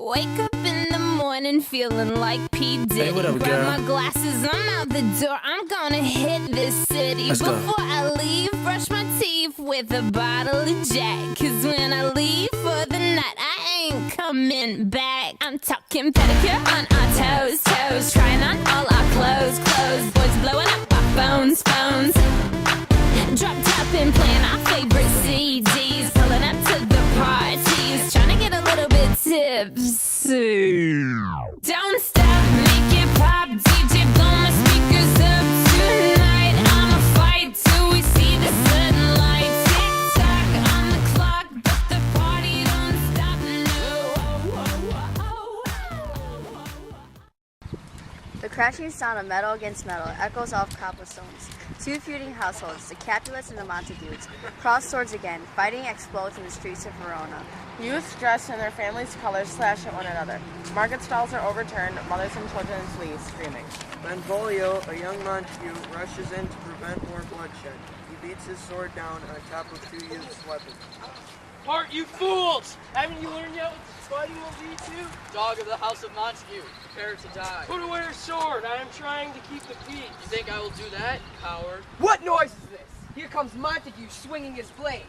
Wake up in the morning feeling like P. Diddy. Hey, what up, Grab girl? my glasses, I'm out the door. I'm gonna hit this city. Let's go. Before I leave, brush my teeth with a bottle of Jack. Cause when I leave for the night, I ain't coming back. I'm talking pedicure on our toes, toes. Trying on all our clothes, clothes. Boys blowing up our phones, phones. Drop top and playing our favorite CDs. Pulling up to the parties. Trying to get a little bit tipsy. Don't stop, make it pop. DJ, blow my speakers up tonight. I'ma fight till we see the sunlight. Tick tock on the clock, but the party don't stop. No. The crashing sound of metal against metal echoes off cobblestones. Two feuding households, the Capulets and the Montagues, cross swords again. Fighting explodes in the streets of Verona. Youths dressed in their families' colors slash at one another. Market stalls are overturned, mothers and children flee, screaming. Benvolio, a young Montague, rushes in to prevent more bloodshed. He beats his sword down on top of two youths' weapons. Part, you fools! Haven't you learned yet what this fighting will lead to? Dog of the House of Montague, prepare to die. Put away your sword, I am trying to keep the peace. You think I will do that, coward? What noise is this? Here comes Montague swinging his blade.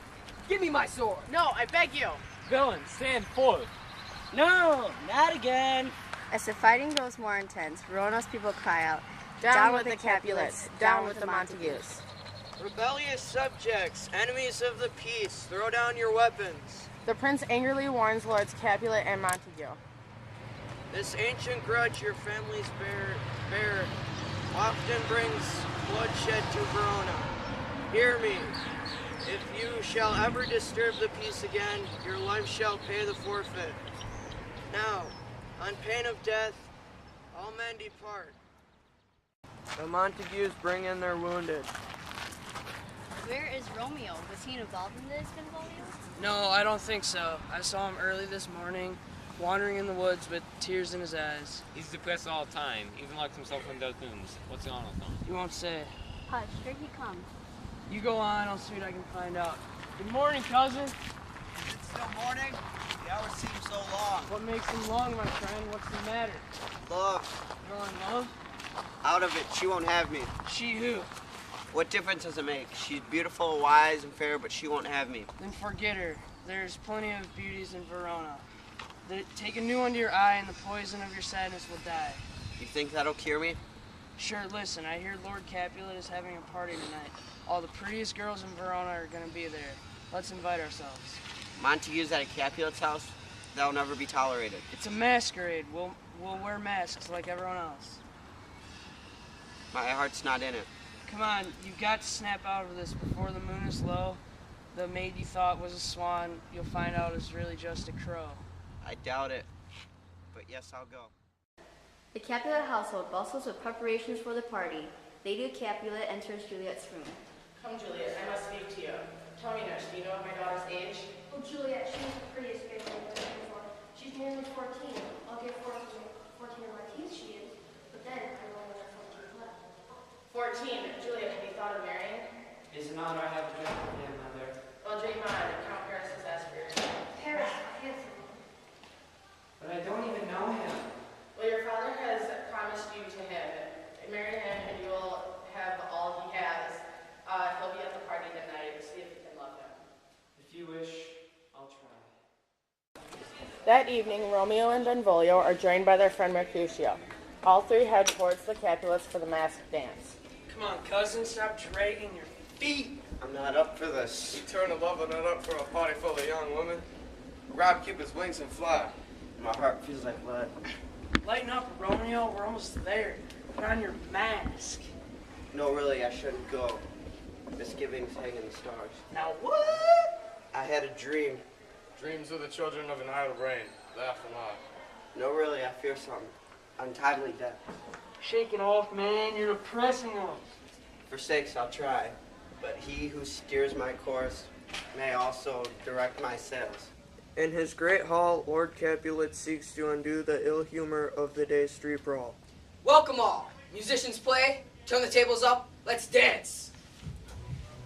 Give me my sword. No, I beg you! Villain, stand forth. No, not again. As the fighting grows more intense, Verona's people cry out, Down with the Capulets, down with the Montagues. Rebellious subjects, enemies of the peace, throw down your weapons. The prince angrily warns Lords Capulet and Montague. This ancient grudge your families bear often brings bloodshed to Verona. Hear me. If you shall ever disturb the peace again, your life shall pay the forfeit. Now, on pain of death, all men depart. The Montagues bring in their wounded. Where is Romeo? Was he involved in this, Benvolio? No, I don't think so. I saw him early this morning, wandering in the woods with tears in his eyes. He's depressed all the time, even locks himself in those rooms. What's going on with him? You won't say. Hush, here he comes. You go on, I'll see what I can find out. Good morning, cousin. Is it still morning? The hours seem so long. What makes them long, my friend? What's the matter? Love. You're in love? Out of it, she won't have me. She who? What difference does it make? She's beautiful, wise, and fair, but she won't have me. Then forget her. There's plenty of beauties in Verona. Take a new one to your eye and the poison of your sadness will die. You think that'll cure me? Sure, listen, I hear Lord Capulet is having a party tonight. All the prettiest girls in Verona are gonna be there. Let's invite ourselves. Montague's at a Capulet's house? That'll never be tolerated. It's a masquerade. We'll wear masks like everyone else. My heart's not in it. Come on, you've got to snap out of this before the moon is low. The maid you thought was a swan, you'll find out is really just a crow. I doubt it, but yes, I'll go. The Capulet household bustles with preparations for the party. Lady Capulet enters Juliet's room. Come, Juliet, I must speak to you. Tell me, nurse, do you know my daughter's age? Oh, Juliet, she's the prettiest baby I've ever seen before. She's nearly 14. I'll give 14 of my teeth she is, but then I will only have 14 left. 14. Juliet, have you thought of marrying? It's an honor I have to drink with him, Mother. Well, dream on. Count Paris has asked for your hand. Paris, handsome. But I don't even know him. Well, your father has promised you to him. Marry him and you will have all he has. He'll be at the party tonight. See if you can love him. If you wish, I'll try. That evening, Romeo and Benvolio are joined by their friend Mercutio. All three head towards the Capulets for the masked dance. Come on, cousin, stop dragging your feet. I'm not up for this. Eternal lover not up for a party full of young women. Grab Cupid's wings and fly. My heart feels like lead. Lighten up, Romeo. We're almost there. Put on your mask. No, really, I shouldn't go. Misgivings hang in the stars. Now what? I had a dream. Dreams are the children of an idle brain. Laugh and lie. No, really, I fear something. Untimely death. Shake it off, man. You're depressing us. For sakes, I'll try. But he who steers my course may also direct my sails. In his great hall, Lord Capulet seeks to undo the ill humor of the day's street brawl. Welcome all. Musicians play. Turn the tables up. Let's dance.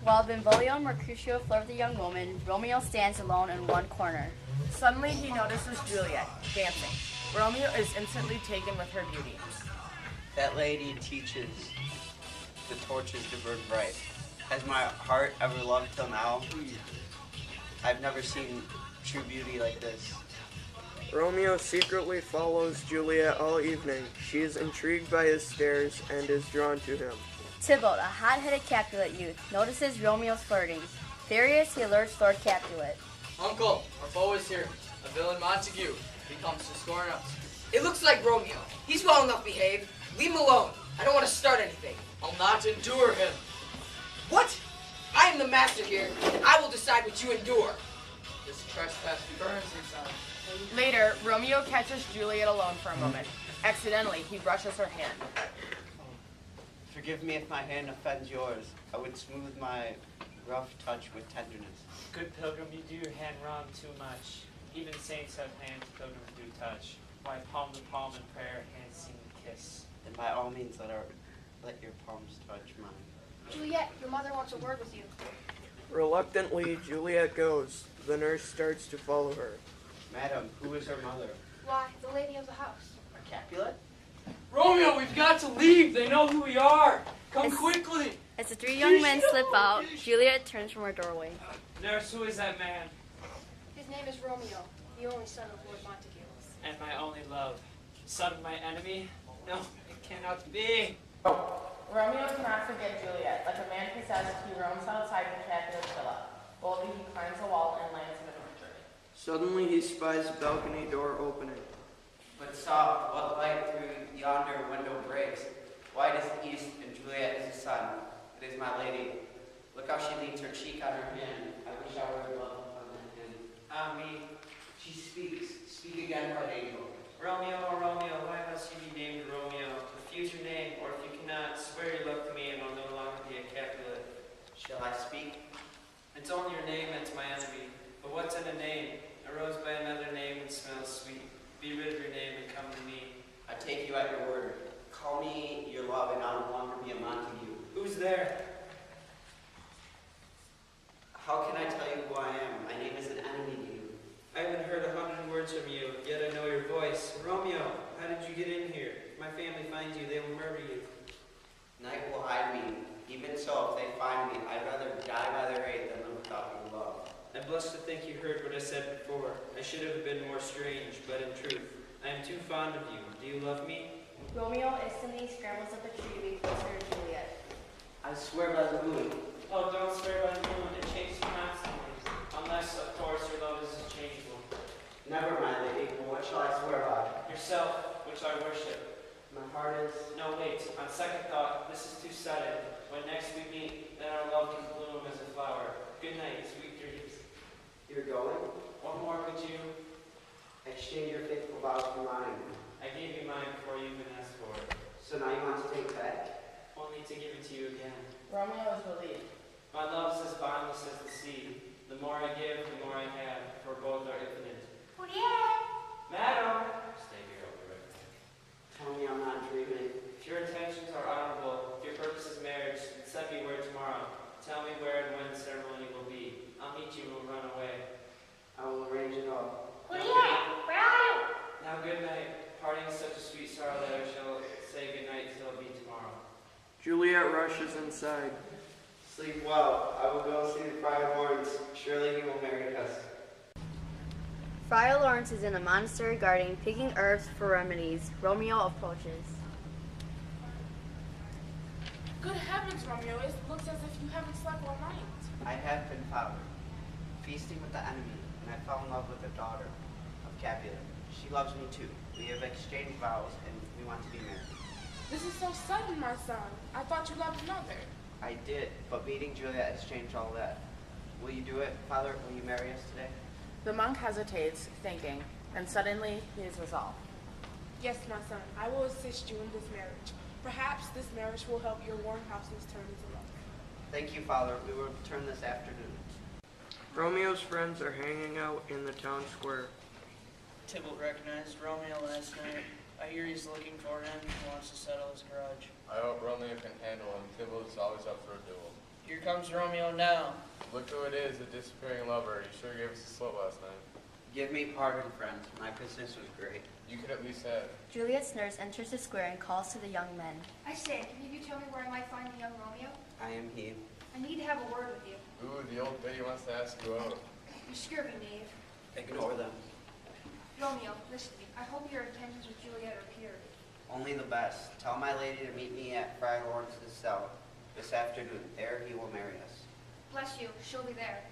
While Benvolio and Mercutio flirt with the young woman, Romeo stands alone in one corner. Suddenly, he notices Juliet. dancing. Romeo is instantly taken with her beauty. That lady teaches the torches to burn bright. Has my heart ever loved till now? I've never seen true beauty like this. Romeo secretly follows Juliet all evening. She is intrigued by his stares and is drawn to him. Tybalt, a hot-headed Capulet youth, notices Romeo's flirting. Furious, he alerts Lord Capulet. Uncle, our foe is here. A villain Montague. He comes to scorn us. It looks like Romeo. He's well enough behaved. Leave him alone. I don't want to start anything. I'll not endure him. What? I am the master here, and I will decide what you endure. This trespass burns inside. Later, Romeo catches Juliet alone for a moment. Accidentally, he brushes her hand. Forgive me if my hand offends yours. I would smooth my rough touch with tenderness. Good pilgrim, you do your hand wrong too much. Even saints have hands pilgrims do touch. Why palm to palm in prayer, hands seem to kiss. Then by all means let your palms touch mine. Juliet, your mother wants a word with you. Reluctantly, Juliet goes. The nurse starts to follow her. Madam, who is her mother? Why, the lady of the house. A Capulet? Romeo, we've got to leave. They know who we are. Come As- quickly. As the three young men slip out, Juliet turns from her doorway. Nurse, who is that man? His name is Romeo, the only son of Lord Montague. And my only love. Son of my enemy? No, it cannot be. Romeo cannot forget Juliet. Like a man possessed, he roams outside the Capulet's villa. Boldly, he climbs a wall and lands in a dormitory. Suddenly, he spies a balcony door opening. But stop, what light through yonder window breaks? White is the east, and Juliet is the sun. It is my lady. Look how she leans her cheek on her hand. I wish I were love upon that hand. Ah, me. She speaks. Speak again, bright angel. Romeo, oh Romeo, why must you be named Romeo? Refuse your name, or if you cannot, swear your love to me and I'll no longer be a Capulet. Shall I speak? It's only your name that's my enemy. But what's in a name? A rose by another name and smells sweet. Be rid of your name and come to me. I take you at your word. Call me your love, and I'll no longer be a Montague. Who's there? How can I tell you who I am? My name is an enemy to you. I haven't heard 100 words from you, yet I know your voice. Romeo, how did you get in here? If my family finds you, they will murder you. Night will hide me. Even so, if they find me, I'd rather die by their hate than live without your love. I'm blessed to think you heard what I said before. I should have been more strange, but in truth, I am too fond of you. Do you love me? Romeo instantly scrambles up a tree to be closer to Juliet. I swear by the moon. Oh, don't swear by the moon. It changes constantly. Unless, of course, your love is unchangeable. Never, my lady. But what shall I swear by? Yourself, which I worship. My heart is... No, wait. On second thought, this is too sudden. When next we meet, then our love can bloom as a flower. Good night, sweet dreams. You're going? One more, could you? Exchange your faithful vows for mine. I gave you mine before you even asked for it. So now you want to take it back? Only to give it to you again. Romeo is relieved. My love's as boundless as the sea. The more I give, the more I have, for both are infinite. Juliet! Madam! Stay here, I'll be right back. Tell me I'm not dreaming. If your intentions are honorable, if your purpose is marriage, then send me word tomorrow. Tell me where and when the ceremony will be. I'll meet you and we'll run away. I will arrange it all. Juliet, where are you? Now good night. Parting is such a sweet sorrow that I shall say good night till it be tomorrow. Juliet rushes inside. Sleep well. I will go see the Friar Lawrence. Surely he will marry us. Friar Lawrence is in a monastery garden picking herbs for remedies. Romeo approaches. Good heavens, Romeo. It looks as if you haven't slept all night. I have been, Father, feasting with the enemy, and I fell in love with the daughter of Capulet. She loves me too. We have exchanged vows, and we want to be married. This is so sudden, my son. I thought you loved another. I did, but meeting Juliet has changed all that. Will you do it, Father? Will you marry us today? The monk hesitates, thinking, and suddenly he is resolved. Yes, my son. I will assist you in this marriage. Perhaps this marriage will help your warm houses turn into love. Thank you, Father. We will return this afternoon. Romeo's friends are hanging out in the town square. Tybalt recognized Romeo last night. I hear he's looking for him. He wants to settle his grudge. I hope Romeo can handle him. Tybalt is always up for a duel. Here comes Romeo now. Look who it is, the disappearing lover. You sure gave us a slip last night. Give me pardon, friend. My business was great. You could at least have. Juliet's nurse enters the square and calls to the young men. I say, can you tell me where I might find the young Romeo? I am he. I need to have a word with you. Ooh, the old lady wants to ask you out. You scurvy knave. Ignore them. Romeo, listen to me. I hope your intentions with Juliet are pure. Only the best. Tell my lady to meet me at Friar Lawrence's cell this afternoon. There he will marry us. Bless you. She'll be there.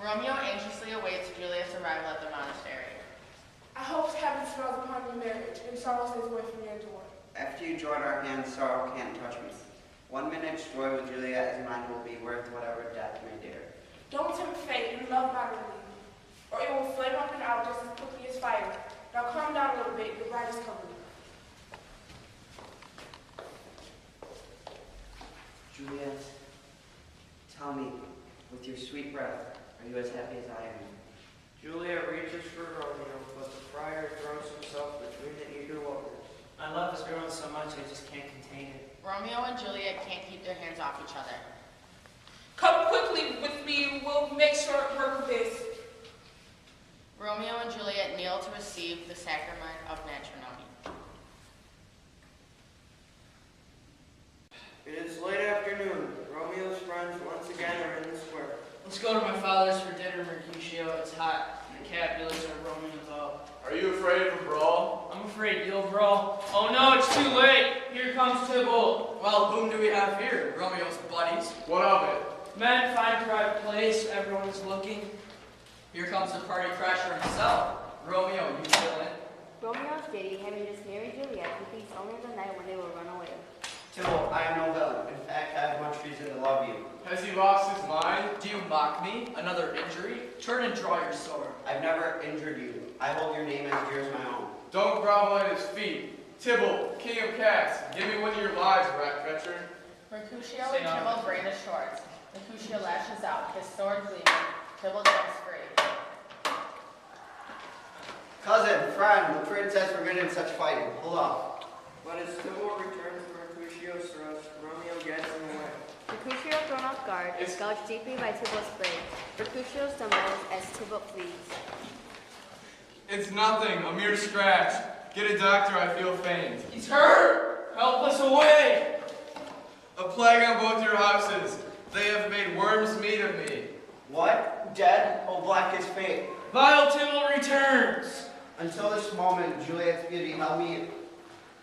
Romeo anxiously awaits Juliet's arrival at the monastery. I hope heaven smiles upon your marriage and sorrow stays away from your door. After you join our hands, sorrow can't touch me. 1 minute's joy with Juliet and mine will be worth whatever death may dare. Don't tempt fate and love bodily, or it will flame up and out just as quickly as fire. Now calm down a little bit, your bride is coming. Juliet, tell me, with your sweet breath, are you as happy as I am? Juliet reaches for Romeo, but the friar throws himself between the eager lovers. My love is growing so much I just can't contain it. Romeo and Juliet can't keep their hands off each other. Come quickly with me, we'll make short work of this. Romeo and Juliet kneel to receive the sacrament of matrimony. It is late afternoon. Romeo's friends once again are in the square. Let's go to my father's for dinner, Mercutio. It's hot. The Capulets are roaming about. Are you afraid of a brawl? I'm afraid you'll brawl. Oh no, it's too late. Here comes Tybalt. Well, whom do we have here? Romeo's buddies. What of it? Men, find a private place. Everyone is looking. Here comes the party crasher himself. Romeo, you villain. Romeo's giddy, having just married Juliet, he thinks only of the night when they will run away. Tybalt, I am no villain. In fact, I have much reason to love you. Has he lost his mind? Do you mock me? Another injury? Turn and draw your sword. I've never injured you. I hold your name as dear as my own. Don't grovel at his feet. Tybalt, king of cats, give me one of your lives, rat catcher. Mercutio and Tybalt brandish swords. Mercutio lashes out, his sword gleaming. Tybalt jumps free. Cousin, friend, the prince has forbidden such fighting. Hold up. But as Tybalt returns to Mercutio's thrust, Romeo gets in the way. Mercutio, thrown off guard, is gouged deeply by Tybalt's blade. Mercutio stumbles as Tybalt flees. It's nothing, a mere scratch. Get a doctor, I feel faint. He's hurt! Help us away! A plague on both your houses. They have made worms meat of me. What? Dead? Oh, black is fate. Vile Tybalt returns! Until this moment, Juliet's beauty held me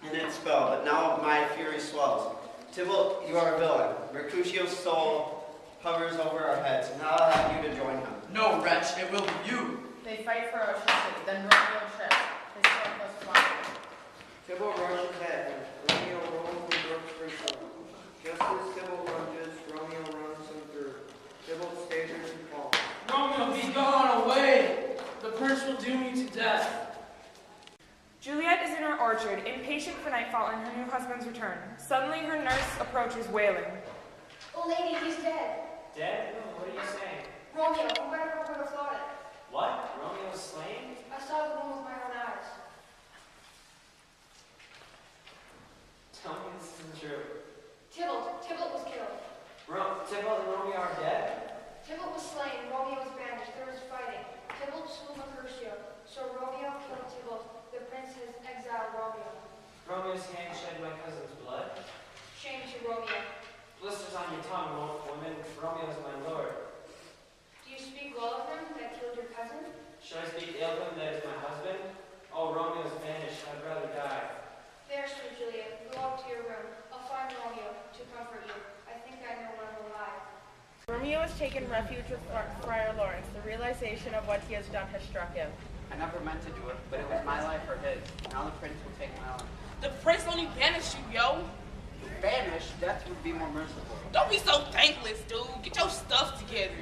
in its spell, but now my fury swells. Tybalt, you are a villain. Mercutio's soul hovers over our heads. Now I'll have you to join him. No, wretch, it will be you. They fight ferociously, then Romeo trips. His sword goes flying. Tybalt rushes at him. Romeo rolls and brooks for sword. Just as Tybalt lunges, Romeo runs him through. Tybalt staggers and falls. Romeo, be gone away! The prince will doom you to death. Juliet is in her orchard, impatient for nightfall and her new husband's return. Suddenly her nurse approaches wailing. Oh, lady, he's dead. Dead? What are you saying? Romeo, who better would have thought it? What? Romeo was slain? I saw the woman with my own eyes. Tell me this isn't true. Tybalt was killed. Tybalt and Romeo are dead? Tybalt was slain, Romeo was banished. There was fighting. Tybalt slew Mercutio, so Romeo killed Tybalt. The prince has exiled Romeo. Romeo's hand shed my cousin's blood? Shame to Romeo. Blisters on your tongue, woman. Romeo is my lord. Do you speak well of him that killed your cousin? Should I speak ill of him that is my husband? Oh, Romeo's vanished. I'd rather die. There, sweet Juliet. Go up to your room. I'll find Romeo to comfort you. I think I know one will lie. Romeo has taken refuge with Friar Lawrence. The realization of what he has done has struck him. I never meant to do it, but it was my life or his. Now the prince will take my life. The prince only banished you, yo. Banished, death would be more merciful. Don't be so thankless, dude. Get your stuff together.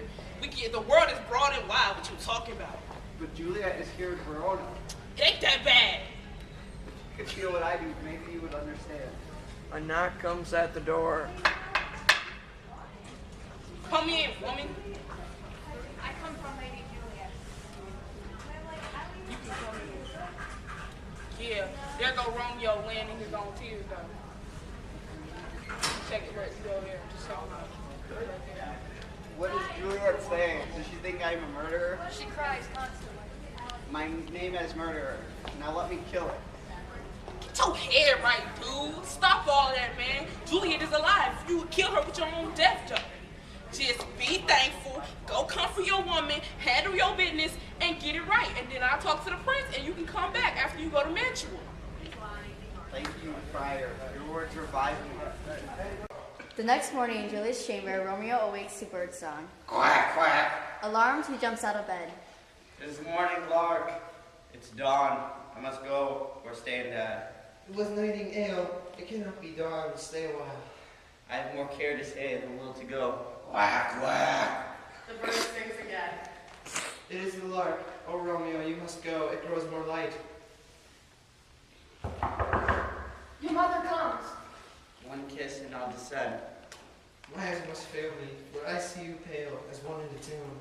The world is broad and wide. What you talking about? But Juliet is here in Verona. It ain't that bad. If you could feel what I do, maybe you would understand. A knock comes at the door. Come in, woman. I come from Lady Juliet. You can come in. Yeah, there go Romeo laying in his own tears, though. Check it right, go there. Just check it out. Right there. What is Juliet saying? Does she think I'm a murderer? She cries constantly. my name as murderer. Now let me kill it. Get your head right, dude. Stop all that, man. Juliet is alive. You would kill her with your own death judgment. Just be thankful, go comfort your woman, handle your business, and get it right. And then I'll talk to the prince, and you can come back after you go to Mantua. Thank you, Friar. Your words revive me. The next morning in Juliet's chamber, Romeo awakes to birdsong. Quack, quack. Alarmed, he jumps out of bed. It is morning, lark. It's dawn. I must go or stay in bed. It wasn't anything ill. It cannot be dawn. Stay a while. I have more care to stay than will to go. Quack, quack. The bird sings again. It is the lark. Oh, Romeo, you must go. It grows more light. Your mother comes. One kiss and I'll descend. My eyes must fail me, for I see you pale as one in the tomb.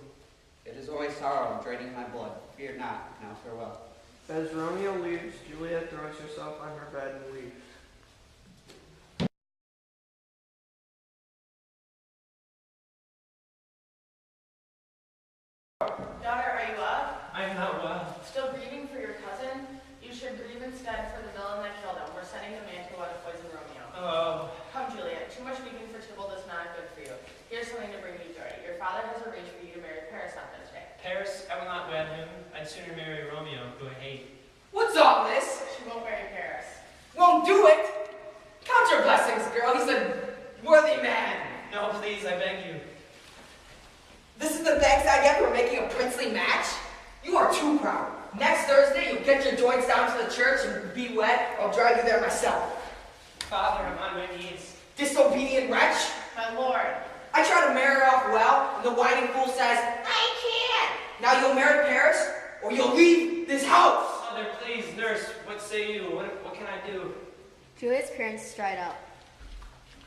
It is always sorrow draining my blood. Fear not. Now farewell. As Romeo leaves, Juliet throws herself on her bed and weeps. Daughter, are you up? I am not well. Still grieving for your cousin? You should grieve instead for the villain that killed him. We're sending the man to go to poison Romeo. Oh. Come, Juliet. Too much weeping for Tybalt is not good for you. Here's something to bring you joy. Your father has arranged for you to marry Paris on Thursday. Paris, I will not wed him. I'd sooner marry Romeo, who I hate. What's all this? She won't marry Paris. Won't do it. Count your blessings, girl. He's a worthy man. No, please, I beg you. This is the thanks I get for making a princely match? You are too proud. Next Thursday, you'll get your joints down to the church and be wet. I'll drive you there myself. Father, I'm on my knees. Disobedient wretch. My lord. I try to marry her off well, and the whining fool says, I can't. Now you'll marry Paris, or you'll leave this house. Mother, please, nurse, what say you? What can I do? Juliet's parents stride up.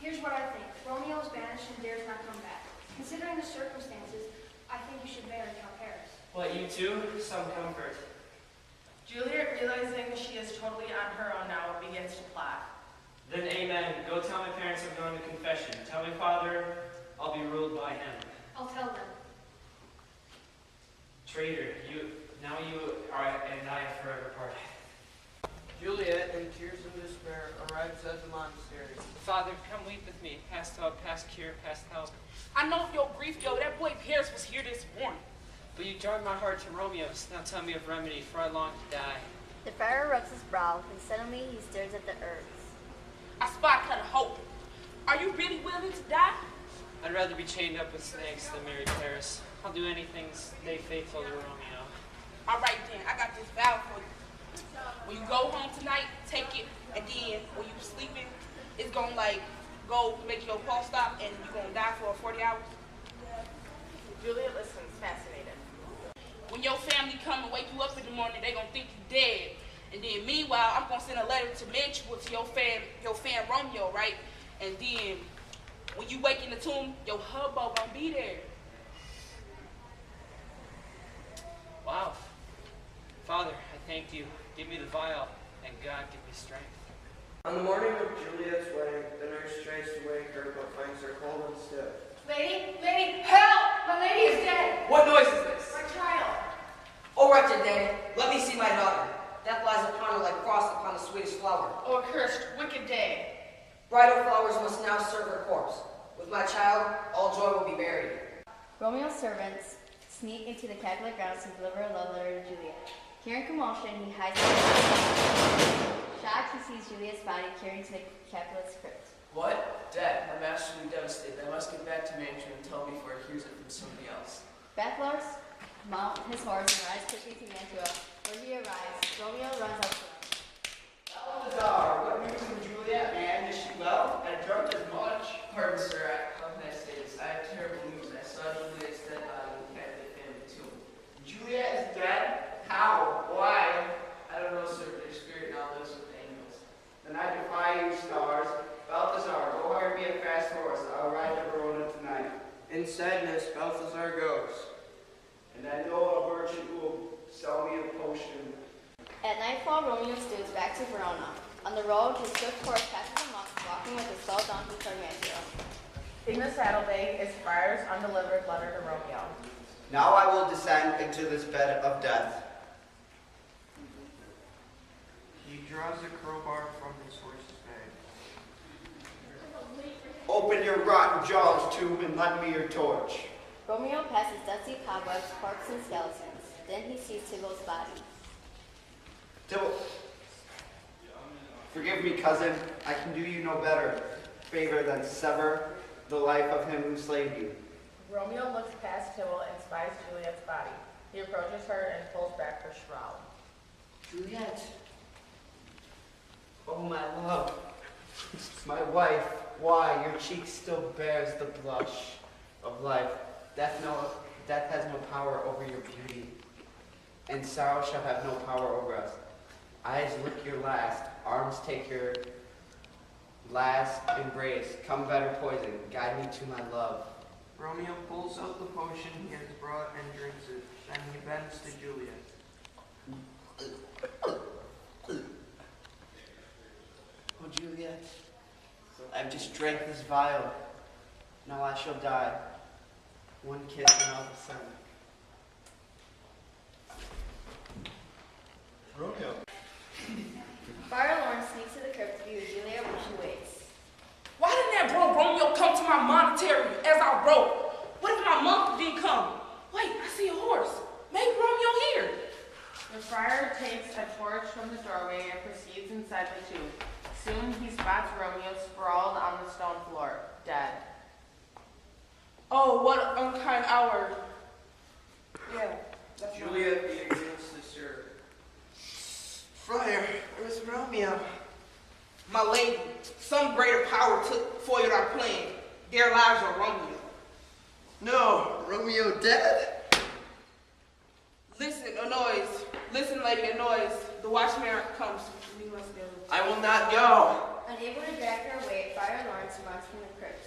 Here's what I think. Romeo is banished and dares not come back. Considering the circumstances, I think you should marry Count Paris. What, you too? Some comfort. Juliet, realizing she is totally on her own now, begins to plot. Then amen. Go tell my parents I'm going to confession. Tell my father I'll be ruled by him. I'll tell them. Traitor, now you are and I are forever parted. Juliet, in tears of despair, arrives at the monastery. Father, come weep with me. Past hope, past cure, past help. I know your grief, yo. That boy Paris was here this morning. But you joined my heart to Romeo's. Now tell me of remedy, for I long to die. The friar rubs his brow, and suddenly he stares at the earth. I spot kind of hope. Are you really willing to die? I'd rather be chained up with snakes than marry Paris. I'll do anything to stay faithful to Romeo. All right, then. I got this vow for you. When you go home tonight, take it, and then when you sleeping, it's gonna go make your pulse stop, and you're gonna die for 40 hours. Juliet listens, fascinated. When your family come and wake you up in the morning, they gonna think you dead. And then meanwhile, I'm gonna send a letter to Mantua to your fan Romeo, right? And then when you wake in the tomb, your hubbo gonna be there. Wow. Father, I thank you. Give me the vial, and God give me strength. On the morning of Juliet's wedding, the nurse tries to wake her but finds her cold and stiff. Lady, help! My lady is dead. What noise is this? My child. Oh, wretched day, let me see my daughter. Death lies upon her like frost upon the sweetest flower. Oh, accursed, wicked day. Bridal flowers must now serve her corpse. With my child, all joy will be buried. Romeo's servants sneak into the Capulet grounds to deliver a love letter to Juliet. Hearing commotion, he hides behind. Shocked, he sees Juliet's body carried to the Capulet's crypt. What? Dead. My master will be devastated. I must get back to Mantua and tell him before he hears it from somebody else. Bethlars mount his horse and rides quickly to Mantua. When he arrives, Romeo runs up to him. Balthazar, what news from Juliet, man? Is she well? I dreamt as much. Pardon, sir. How can I say this? I have terrible news. I saw Juliet's dead body in the Catholic family tomb. Juliet is dead? How? Why? I don't know, sir, but her spirit now lives with the angels. Then I defy you, stars. Balthazar, go hire me a fast horse. I'll ride to Verona tonight. In sadness, Balthazar goes. And I know a merchant who will sell me a potion. At nightfall, Romeo steers back to Verona. On the road, his swift horse passes a monk walking with a slow donkey toward Mantua. In the saddlebag is Friar's undelivered letter to Romeo. Now I will descend into this bed of death. a crowbar from his horse's bag. Open your rotten jaws, Tomb, and lend me your torch. Romeo passes dusty cobwebs, corpses, and skeletons. Then he sees Tybalt's body. Tybalt, forgive me, cousin. I can do you no better favor than sever the life of him who slayed you. Romeo looks past Tybalt and spies Juliet's body. He approaches her and pulls back her shroud. Juliet. Oh, my love. My wife, why? Your cheek still bears the blush of life. Death has no power over your beauty, and sorrow shall have no power over us. Eyes lick your last, arms take your last embrace. Come better poison, guide me to my love. Romeo pulls out the potion he has brought and drinks it. Then he bends to Juliet. Oh, Juliet, I've just drank this vial. Now I shall die. One kiss and all the sun. Romeo. Friar Lawrence sneaks to the crypt to be with Juliet when she wakes. Why didn't that bro Romeo come to my monastery as I wrote? What if my monk didn't come? Wait, I see a horse. Maybe Romeo here. The friar takes a torch from the doorway and proceeds inside the tomb. Soon he spots Romeo sprawled on the stone floor, dead. Oh, what an unkind hour. Yeah, that's Juliet being against the sir. Friar, it was Romeo. My lady, some greater power foiled our plan. Their lives are Romeo. No, Romeo dead? Listen, a noise. Listen, lady, a noise. The watchman comes. We must go. I will not go. Unable to drag her away, Friar Lawrence runs from the crypt.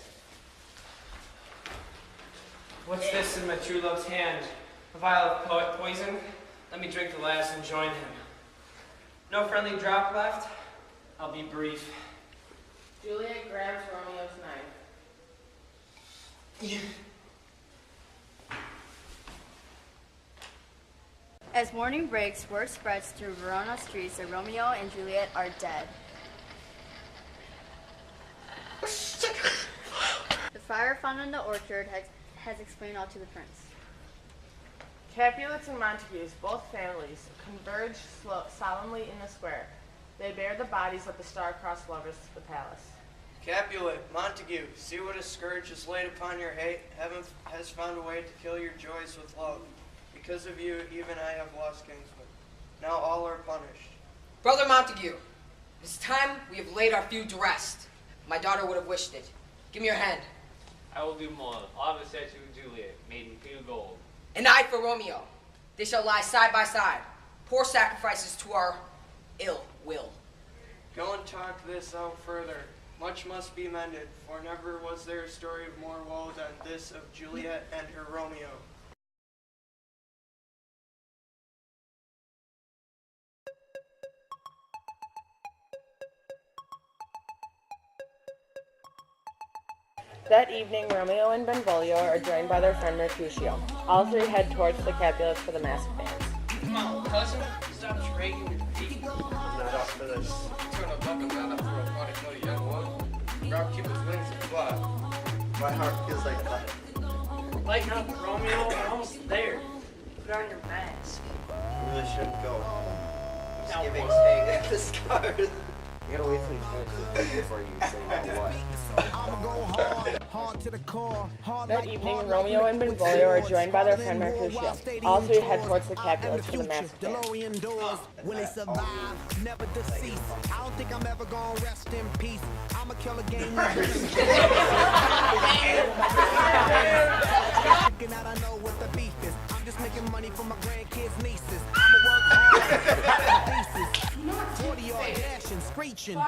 What's this in my true love's hand? A vial of poison? Let me drink the last and join him. No friendly drop left? I'll be brief. Juliet grabs Romeo's knife. As morning breaks, word spreads through Verona streets that Romeo and Juliet are dead. The friar found in the orchard has explained all to the prince. Capulets and Montagues, both families, converge solemnly in the square. They bear the bodies of the star-crossed lovers to the palace. Capulet, Montague, see what a scourge is laid upon your hate. Heaven has found a way to kill your joys with love. Because of you, even I have lost kinsmen. Now all are punished. Brother Montague, it's time we have laid our feud to rest. My daughter would have wished it. Give me your hand. I will do more. I'll have a statue of Juliet, made in pure gold. An eye for Romeo. They shall lie side by side. Poor sacrifices to our ill will. Go and talk this out further. Much must be mended, for never was there a story of more woe than this of Juliet and her Romeo. That evening, Romeo and Benvolio are joined by their friend Mercutio. All three head towards the Capulets for the masked dance. Come on, cousin. Stop dragging your feet. I'm not up for this. Turn a bucket down after a party for the young one. Grab Cupid's wings and fly. My heart feels like that. Lighten up, Romeo. We're almost there. Put on your mask. I really shouldn't go. Now Misgivings what? hang at the scars. You gotta wait till you finish before you say what. That evening, Romeo and Benvolio are joined by their friend Mercutio. All three head towards the Capulets for the masked dance. When they survive, never deceased. I don't think I'm ever gonna rest in peace. I'ma kill a game. Looking out, I know what the beef is. I'm just making money for my grandkids' nieces. I'ma work hard. Pieces. 40 yard dash and screeching.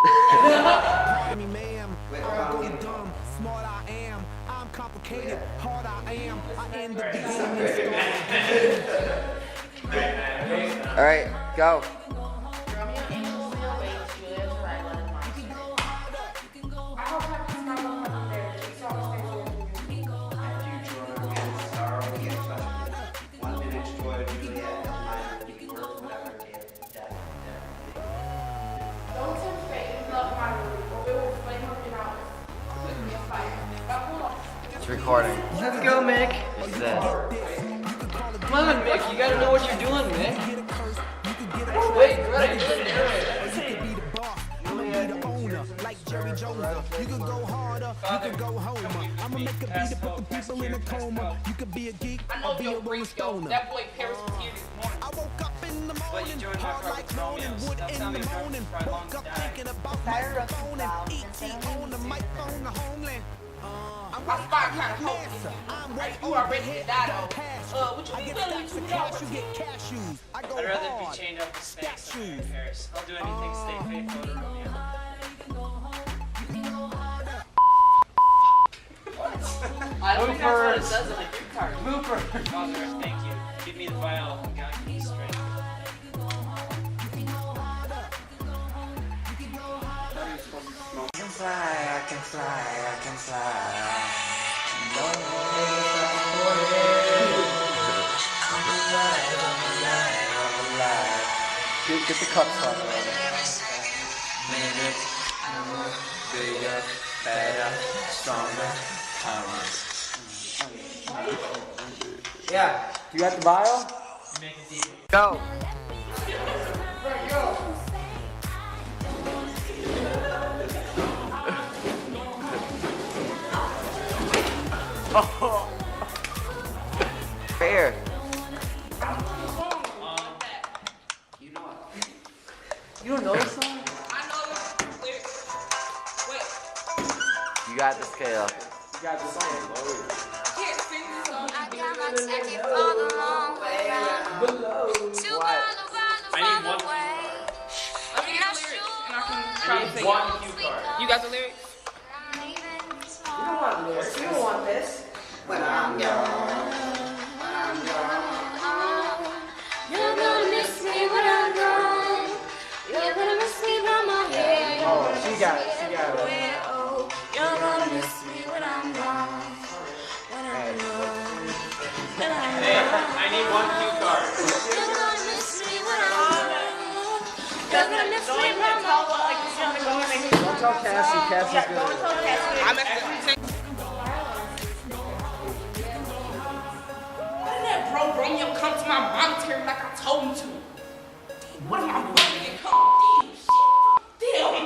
Pardon me, ma'am. I'm dumb, smart I am. I'm complicated, hard I am. I end the beginning. All right, go. Romeo anxiously awaits Juliet's arrival at the monastery. I hope happens my love up there. It's always After you join against sorrow and get touched with 1 minute's joy of Juliet and mine will be worth whatever death. recording. Let's go, Mick. It's dead. Come on, Mick. You gotta know what you're doing, Mick. Wait, you gotta do the narrator. Like Jerry Jones, you can go harder, you can go home. I'ma make a beat to put the people in a coma. You could be a geek, I know you're a freak, yo. That boy Paris was here this morning. I woke up in the morning, hard like morning, wood in the morning. Woke up thinking about microphone and E.T. on the microphone, the homeland. My spot kind of cold. Right, you already died though. Would you be willing to get cashews? I go I'd rather hard. be chained up to snakes than marry Paris. I'll do anything to stay faithful to Romeo. I don't think that's what it says on the cue card. Mooper. Father, thank you. Give me the vial and God give me strength. I can fly, I can fly, I can fly. Get the cups on. Bigger, better, stronger, Yeah. You got the vial? Go. Oh. Fair. You don't know this song? I know the lyrics. Wait. You got the scale. You got the song loaded. Can't sing this song. I got my ticket for the long way round. To What? I need one way. Let me get the lyrics and I can try to sing one it. cue card. You got the lyrics? You don't want this. You don't want this. When I'm gone. When I'm gone. You're gonna miss me when I'm gone. You're gonna miss me by my hair. Oh, she got it. She got it. You're gonna miss me when I'm gone. When I'm gone. When I'm Hey, gone. I need one cue card. You're gonna miss me when I'm gone. You're gonna miss me by my hair. Don't tell Cassie. Cassie's good. I'm at the Why did that bro Romeo come to my monetary like I told him to? What am I running and come? Damn.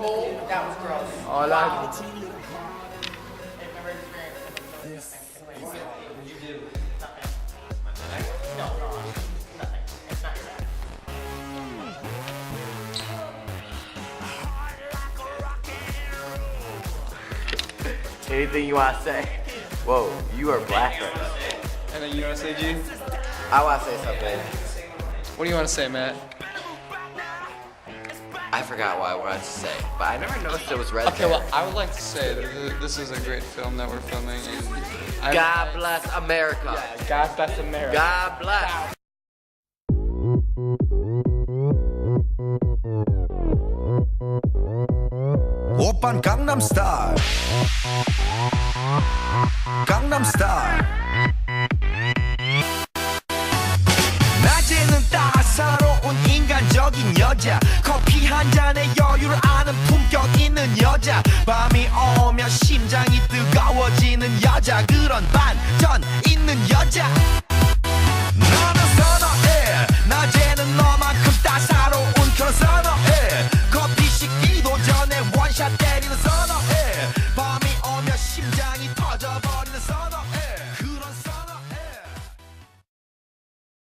Oh, that was gross. Oh, I like it. Anything you want to say? Whoa, you are black right now. And then you want to say, G? I want to say something. What do you want to say, Matt? I forgot what I wanted to say, but I never noticed it was red Okay, hair. well, I would like to say that this is a great film that we're filming. And God bless America. Yeah, God bless America. God bless. 오빤 강남 스타일 강남 스타일 낮에는 따사로운 인간적인 여자 커피 한 잔에 여유를 아는 품격 있는 여자 밤이 오면 심장이 뜨거워지는 여자 그런 반전 있는 여자